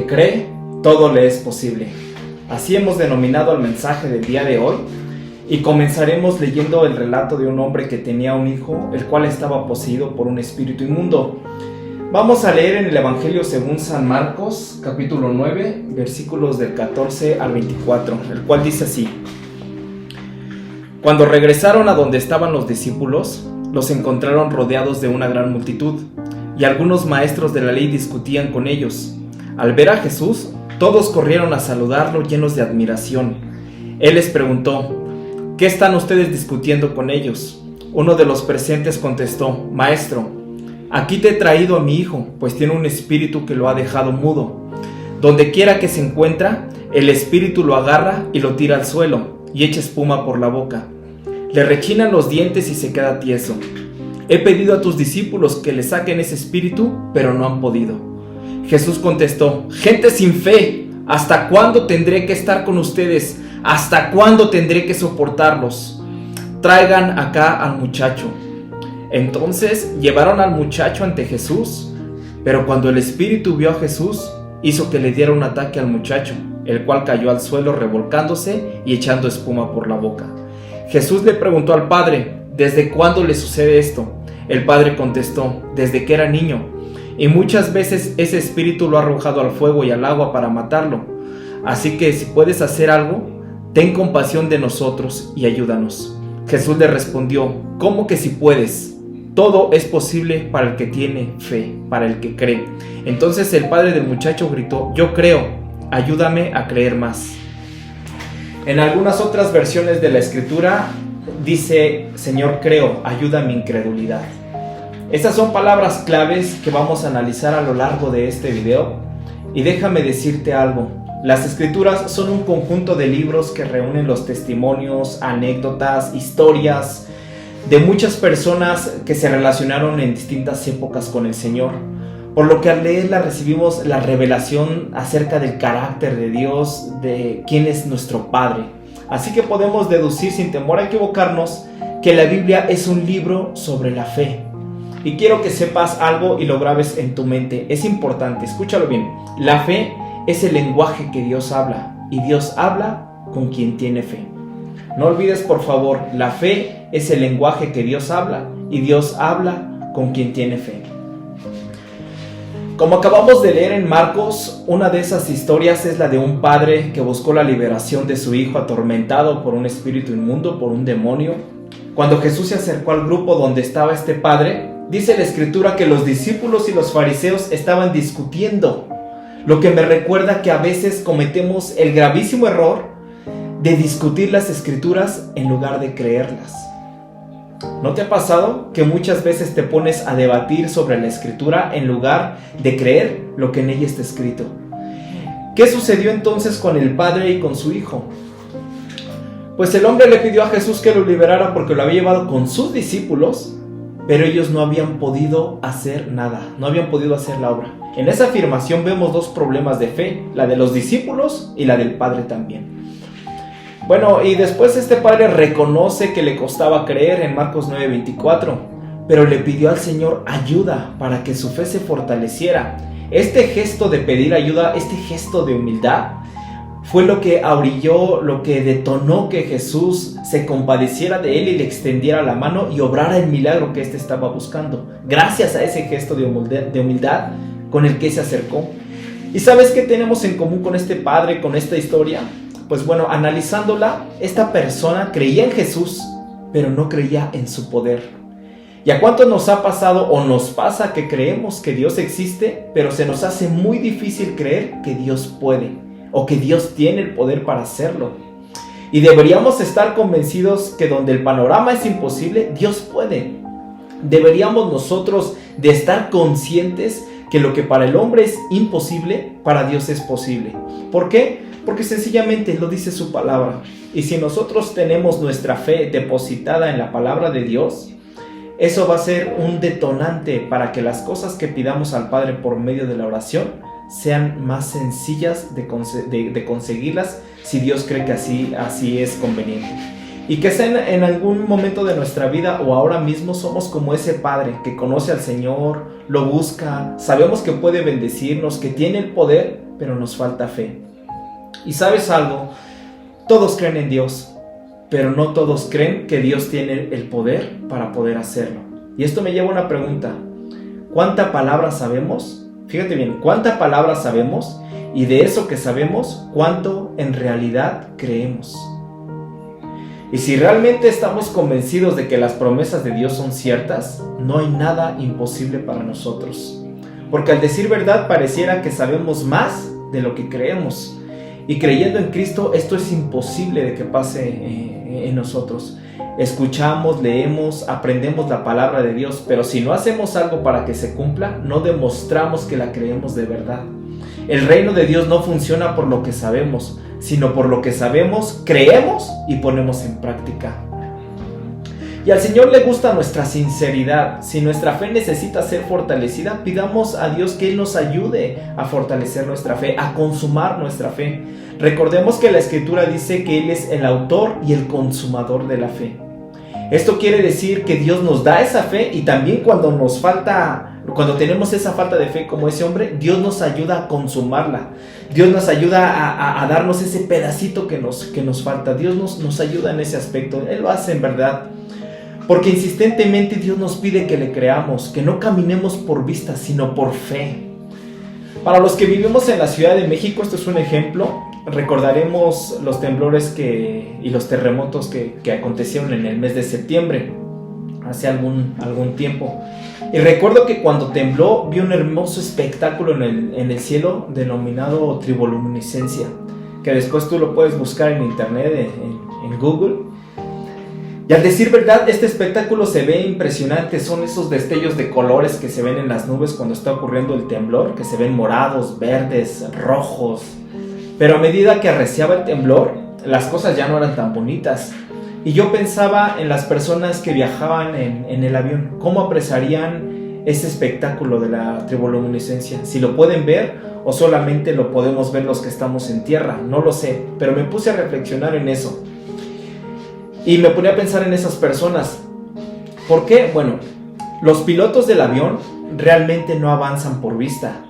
cree, todo le es posible. Así hemos denominado el mensaje del día de hoy, y comenzaremos leyendo el relato de un hombre que tenía un hijo, el cual estaba poseído por un espíritu inmundo. Vamos a leer en el Evangelio según San Marcos, capítulo 9, versículos del 14 al 24, el cual dice así: Cuando regresaron a donde estaban los discípulos, los encontraron rodeados de una gran multitud, y algunos maestros de la ley discutían con ellos. Al ver a Jesús, todos corrieron a saludarlo llenos de admiración. Él les preguntó: ¿qué están ustedes discutiendo con ellos? Uno de los presentes contestó: Maestro, aquí te he traído a mi hijo, pues tiene un espíritu que lo ha dejado mudo. Donde quiera que se encuentra, el espíritu lo agarra y lo tira al suelo, y echa espuma por la boca. Le rechinan los dientes y se queda tieso. He pedido a tus discípulos que le saquen ese espíritu, pero no han podido. Jesús contestó: gente sin fe, ¿hasta cuándo tendré que estar con ustedes? ¿Hasta cuándo tendré que soportarlos? Traigan acá al muchacho. Entonces llevaron al muchacho ante Jesús, pero cuando el espíritu vio a Jesús, hizo que le diera un ataque al muchacho, el cual cayó al suelo revolcándose y echando espuma por la boca. Jesús le preguntó al padre: ¿desde cuándo le sucede esto? El padre contestó: desde que era niño, y muchas veces ese espíritu lo ha arrojado al fuego y al agua para matarlo. Así que si puedes hacer algo, ten compasión de nosotros y ayúdanos. Jesús le respondió: ¿cómo que si puedes? Todo es posible para el que tiene fe, para el que cree. Entonces el padre del muchacho gritó: yo creo, ayúdame a creer más. En algunas otras versiones de la escritura dice: Señor, creo, ayuda a mi incredulidad. Estas son palabras claves que vamos a analizar a lo largo de este video. Y déjame decirte algo: las escrituras son un conjunto de libros que reúnen los testimonios, anécdotas, historias de muchas personas que se relacionaron en distintas épocas con el Señor. Por lo que al leerla recibimos la revelación acerca del carácter de Dios, de quién es nuestro Padre. Así que podemos deducir sin temor a equivocarnos que la Biblia es un libro sobre la fe. Y quiero que sepas algo y lo grabes en tu mente. Es importante, escúchalo bien. La fe es el lenguaje que Dios habla, y Dios habla con quien tiene fe. No olvides, por favor, la fe es el lenguaje que Dios habla, y Dios habla con quien tiene fe. Como acabamos de leer en Marcos, una de esas historias es la de un padre que buscó la liberación de su hijo atormentado por un espíritu inmundo, por un demonio. Cuando Jesús se acercó al grupo donde estaba este padre, dice la escritura que los discípulos y los fariseos estaban discutiendo, lo que me recuerda que a veces cometemos el gravísimo error de discutir las escrituras en lugar de creerlas. ¿No te ha pasado que muchas veces te pones a debatir sobre la escritura en lugar de creer lo que en ella está escrito? ¿Qué sucedió entonces con el padre y con su hijo? Pues el hombre le pidió a Jesús que lo liberara porque lo había llevado con sus discípulos, pero ellos no habían podido hacer nada, no habían podido hacer la obra. En esa afirmación vemos dos problemas de fe, la de los discípulos y la del padre también. Bueno, y después este padre reconoce que le costaba creer en Marcos 9:24, pero le pidió al Señor ayuda para que su fe se fortaleciera. Este gesto de pedir ayuda, este gesto de humildad, fue lo que ahorilló, lo que detonó que Jesús se compadeciera de él y le extendiera la mano y obrara el milagro que éste estaba buscando, gracias a ese gesto de humildad con el que se acercó. ¿Y sabes qué tenemos en común con este padre, con esta historia? Pues bueno, analizándola, esta persona creía en Jesús, pero no creía en su poder. ¿Y a cuánto nos ha pasado o nos pasa que creemos que Dios existe, pero se nos hace muy difícil creer que Dios puede, o que Dios tiene el poder para hacerlo? Y deberíamos estar convencidos que donde el panorama es imposible, Dios puede. Deberíamos nosotros de estar conscientes que lo que para el hombre es imposible, para Dios es posible. ¿Por qué? Porque sencillamente lo dice su palabra. Y si nosotros tenemos nuestra fe depositada en la palabra de Dios, eso va a ser un detonante para que las cosas que pidamos al Padre por medio de la oración sean más sencillas de conseguirlas, si Dios cree que así es conveniente. Y que sea en algún momento de nuestra vida o ahora mismo somos como ese padre que conoce al Señor, lo busca, sabemos que puede bendecirnos, que tiene el poder, pero nos falta fe. Y ¿sabes algo? Todos creen en Dios, pero no todos creen que Dios tiene el poder para poder hacerlo. Y esto me lleva a una pregunta. ¿Cuánta palabra sabemos? Fíjate bien, ¿cuánta palabra sabemos? Y de eso que sabemos, ¿cuánto en realidad creemos? Y si realmente estamos convencidos de que las promesas de Dios son ciertas, no hay nada imposible para nosotros. Porque al decir verdad pareciera que sabemos más de lo que creemos. Y creyendo en Cristo, esto es imposible de que pase en nosotros. Escuchamos, leemos, aprendemos la palabra de Dios, pero si no hacemos algo para que se cumpla, no demostramos que la creemos de verdad. El reino de Dios no funciona por lo que sabemos, sino por lo que sabemos, creemos y ponemos en práctica. Y al Señor le gusta nuestra sinceridad. Si nuestra fe necesita ser fortalecida, pidamos a Dios que Él nos ayude a fortalecer nuestra fe, a consumar nuestra fe. Recordemos que la Escritura dice que Él es el autor y el consumador de la fe. Esto quiere decir que Dios nos da esa fe, y también cuando tenemos esa falta de fe como ese hombre, Dios nos ayuda a consumarla. Dios nos ayuda a darnos ese pedacito que nos falta. Dios nos ayuda en ese aspecto. Él lo hace en verdad. Porque insistentemente Dios nos pide que le creamos, que no caminemos por vista, sino por fe. Para los que vivimos en la Ciudad de México, esto es un ejemplo. Recordaremos los temblores y los terremotos que acontecieron en el mes de septiembre, hace algún tiempo. Y recuerdo que cuando tembló vi un hermoso espectáculo en el cielo denominado triboluminiscencia, que después tú lo puedes buscar en internet, en Google. Y al decir verdad, este espectáculo se ve impresionante. Son esos destellos de colores que se ven en las nubes cuando está ocurriendo el temblor, que se ven morados, verdes, rojos. Pero a medida que arreciaba el temblor, las cosas ya no eran tan bonitas. Y yo pensaba en las personas que viajaban en el avión. ¿Cómo apreciarían ese espectáculo de la triboluminiscencia? Si lo pueden ver o solamente lo podemos ver los que estamos en tierra, no lo sé. Pero me puse a reflexionar en eso. Y me ponía a pensar en esas personas. ¿Por qué? Bueno, los pilotos del avión realmente no avanzan por vista.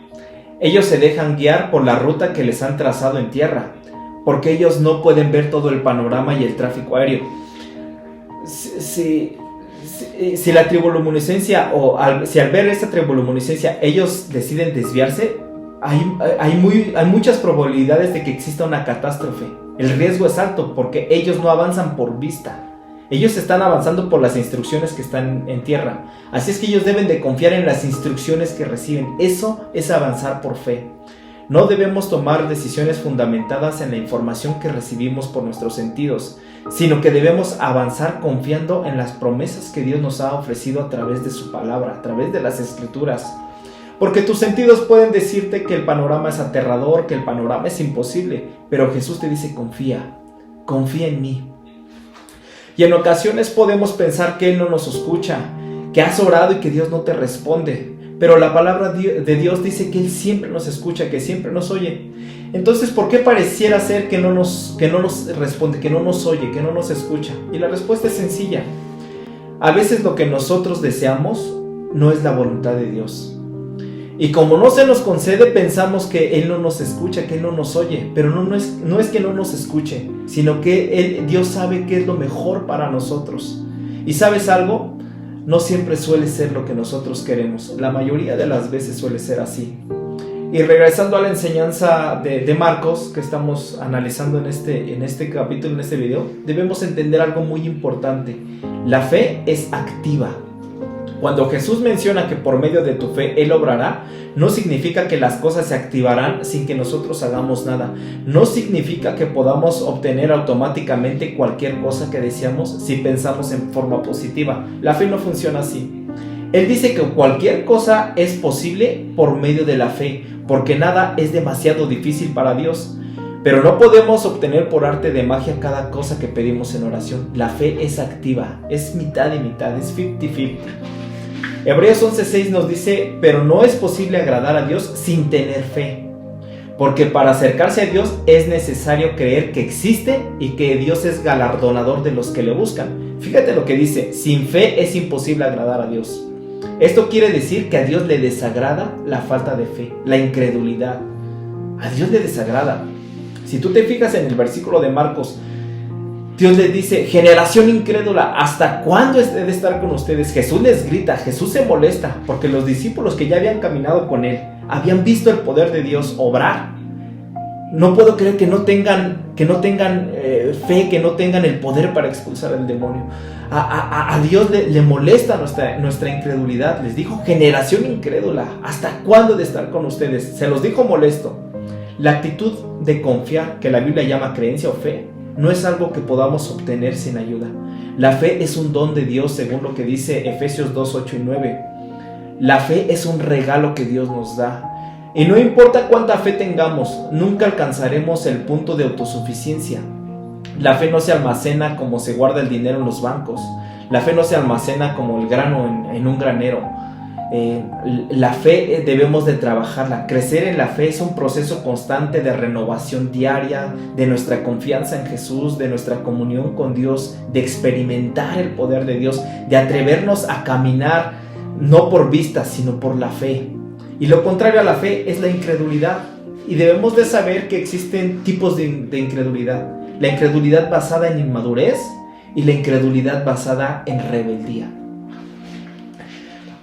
Ellos se dejan guiar por la ruta que les han trazado en tierra, porque ellos no pueden ver todo el panorama y el tráfico aéreo. Si la triboluminiscencia, si al ver esta triboluminiscencia ellos deciden desviarse, hay muchas probabilidades de que exista una catástrofe. El riesgo es alto porque ellos no avanzan por vista. Ellos están avanzando por las instrucciones que están en tierra. Así es que ellos deben de confiar en las instrucciones que reciben. Eso es avanzar por fe. No debemos tomar decisiones fundamentadas en la información que recibimos por nuestros sentidos, sino que debemos avanzar confiando en las promesas que Dios nos ha ofrecido a través de su palabra, a través de las Escrituras. Porque tus sentidos pueden decirte que el panorama es aterrador, que el panorama es imposible, pero Jesús te dice: confía en mí. Y en ocasiones podemos pensar que Él no nos escucha, que has orado y que Dios no te responde, pero la palabra de Dios dice que Él siempre nos escucha, que siempre nos oye. Entonces, ¿por qué pareciera ser que no nos responde, que no nos oye, que no nos escucha? Y la respuesta es sencilla. A veces lo que nosotros deseamos no es la voluntad de Dios. Y como no se nos concede, pensamos que Él no nos escucha, que Él no nos oye. Pero no es que no nos escuche, sino que Dios sabe qué es lo mejor para nosotros. ¿Y sabes algo? No siempre suele ser lo que nosotros queremos. La mayoría de las veces suele ser así. Y regresando a la enseñanza de Marcos que estamos analizando en este capítulo, en este video, debemos entender algo muy importante. La fe es activa. Cuando Jesús menciona que por medio de tu fe Él obrará, no significa que las cosas se activarán sin que nosotros hagamos nada. No significa que podamos obtener automáticamente cualquier cosa que deseamos si pensamos en forma positiva. La fe no funciona así. Él dice que cualquier cosa es posible por medio de la fe, porque nada es demasiado difícil para Dios. Pero no podemos obtener por arte de magia cada cosa que pedimos en oración. La fe es activa, es mitad y mitad, es 50-50. Hebreos 11:6 nos dice: pero no es posible agradar a Dios sin tener fe, porque para acercarse a Dios es necesario creer que existe y que Dios es galardonador de los que le buscan. Fíjate lo que dice: sin fe es imposible agradar a Dios. Esto quiere decir que a Dios le desagrada la falta de fe, la incredulidad. A Dios le desagrada. Si tú te fijas en el versículo de Marcos, Dios les dice: generación incrédula, ¿hasta cuándo he de estar con ustedes? Jesús les grita, Jesús se molesta, porque los discípulos que ya habían caminado con él, habían visto el poder de Dios obrar. No puedo creer que no tengan fe, que no tengan el poder para expulsar al demonio. A Dios le molesta nuestra incredulidad. Les dijo: generación incrédula, ¿hasta cuándo he de estar con ustedes? Se los dijo molesto. La actitud de confiar, que la Biblia llama creencia o fe, no es algo que podamos obtener sin ayuda. La fe es un don de Dios, según lo que dice Efesios 2, 8 y 9. La fe es un regalo que Dios nos da. Y no importa cuánta fe tengamos, nunca alcanzaremos el punto de autosuficiencia. La fe no se almacena como se guarda el dinero en los bancos. La fe no se almacena como el grano en un granero. La fe debemos de trabajarla. Crecer en la fe es un proceso constante de renovación diaria, de nuestra confianza en Jesús, de nuestra comunión con Dios, de experimentar el poder de Dios, de atrevernos a caminar no por vista, sino por la fe. Y lo contrario a la fe es la incredulidad. Y debemos de saber que existen tipos de incredulidad. La incredulidad basada en inmadurez y la incredulidad basada en rebeldía.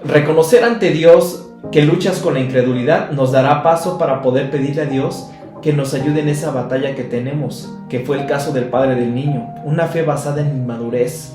Reconocer ante Dios que luchas con la incredulidad nos dará paso para poder pedirle a Dios que nos ayude en esa batalla que tenemos, que fue el caso del padre del niño, una fe basada en inmadurez.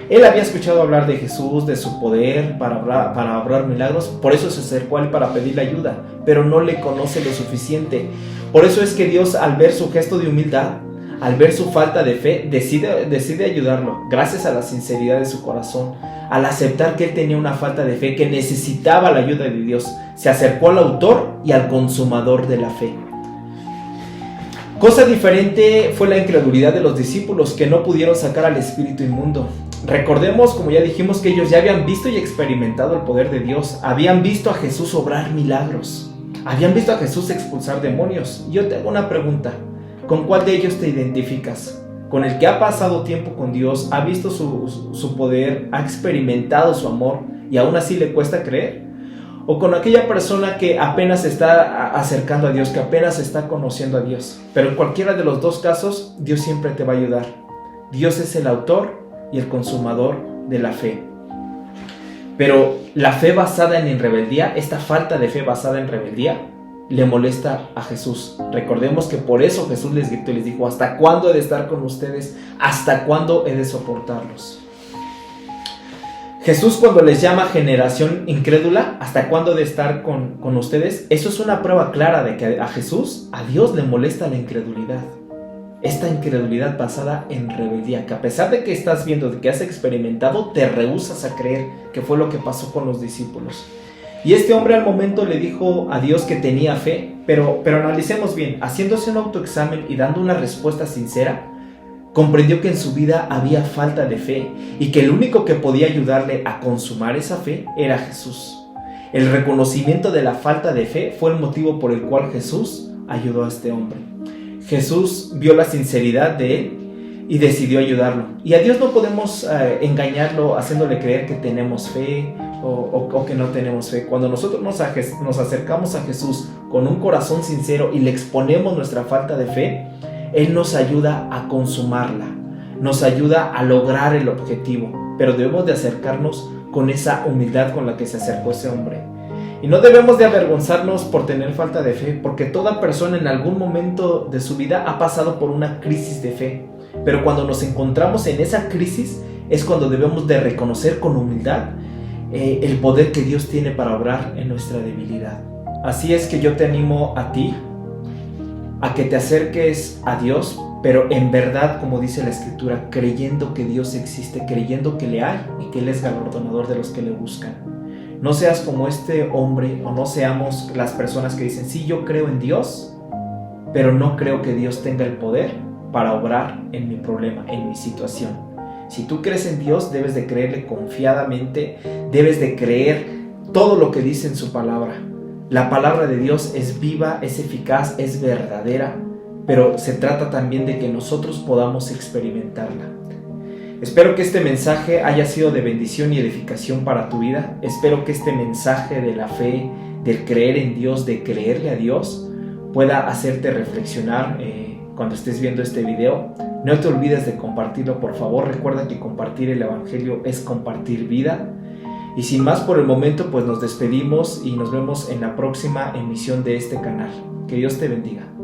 Él había escuchado hablar de Jesús, de su poder para obrar milagros, por eso se acercó a él para pedirle ayuda, pero no le conoce lo suficiente. Por eso es que Dios, al ver su gesto de humildad, al ver su falta de fe, decide ayudarlo, gracias a la sinceridad de su corazón. Al aceptar que él tenía una falta de fe, que necesitaba la ayuda de Dios, se acercó al autor y al consumador de la fe. Cosa diferente fue la incredulidad de los discípulos, que no pudieron sacar al espíritu inmundo. Recordemos, como ya dijimos, que ellos ya habían visto y experimentado el poder de Dios. Habían visto a Jesús obrar milagros. Habían visto a Jesús expulsar demonios. Yo te hago una pregunta: ¿con cuál de ellos te identificas? ¿Con el que ha pasado tiempo con Dios, ha visto su poder, ha experimentado su amor y aún así le cuesta creer? ¿O con aquella persona que apenas se está acercando a Dios, que apenas está conociendo a Dios? Pero en cualquiera de los dos casos, Dios siempre te va a ayudar. Dios es el autor y el consumador de la fe. Pero la fe basada en rebeldía, esta falta de fe basada en rebeldía, le molesta a Jesús. Recordemos que por eso Jesús les gritó y les dijo: ¿hasta cuándo he de estar con ustedes? ¿Hasta cuándo he de soportarlos? Jesús, cuando les llama generación incrédula, ¿hasta cuándo he de estar con ustedes? Eso es una prueba clara de que a Jesús, a Dios le molesta la incredulidad. Esta incredulidad basada en rebeldía, que a pesar de que estás viendo, de que has experimentado, te rehusas a creer, que fue lo que pasó con los discípulos. Y este hombre al momento le dijo a Dios que tenía fe, pero analicemos bien, haciéndose un autoexamen y dando una respuesta sincera, comprendió que en su vida había falta de fe y que el único que podía ayudarle a consumar esa fe era Jesús. El reconocimiento de la falta de fe fue el motivo por el cual Jesús ayudó a este hombre. Jesús vio la sinceridad de él y decidió ayudarlo. Y a Dios no podemos engañarlo haciéndole creer que tenemos fe o que no tenemos fe. Cuando nosotros nos acercamos a Jesús con un corazón sincero y le exponemos nuestra falta de fe, Él nos ayuda a consumarla, nos ayuda a lograr el objetivo, pero debemos de acercarnos con esa humildad con la que se acercó ese hombre. Y no debemos de avergonzarnos por tener falta de fe, porque toda persona en algún momento de su vida ha pasado por una crisis de fe. Pero cuando nos encontramos en esa crisis es cuando debemos de reconocer con humildad el poder que Dios tiene para obrar en nuestra debilidad. Así es que yo te animo a ti a que te acerques a Dios, pero en verdad, como dice la Escritura, creyendo que Dios existe, creyendo que le hay y que Él es galardonador de los que le buscan. No seas como este hombre, o no seamos las personas que dicen: sí, yo creo en Dios, pero no creo que Dios tenga el poder para obrar en mi problema, en mi situación. Si tú crees en Dios, debes de creerle confiadamente, debes de creer todo lo que dice en su palabra. La palabra de Dios es viva, es eficaz, es verdadera, pero se trata también de que nosotros podamos experimentarla. Espero que este mensaje haya sido de bendición y edificación para tu vida. Espero que este mensaje de la fe, del creer en Dios, de creerle a Dios, pueda hacerte reflexionar cuando estés viendo este video. No te olvides de compartirlo, por favor. Recuerda que compartir el Evangelio es compartir vida. Y sin más por el momento, pues nos despedimos y nos vemos en la próxima emisión de este canal. Que Dios te bendiga.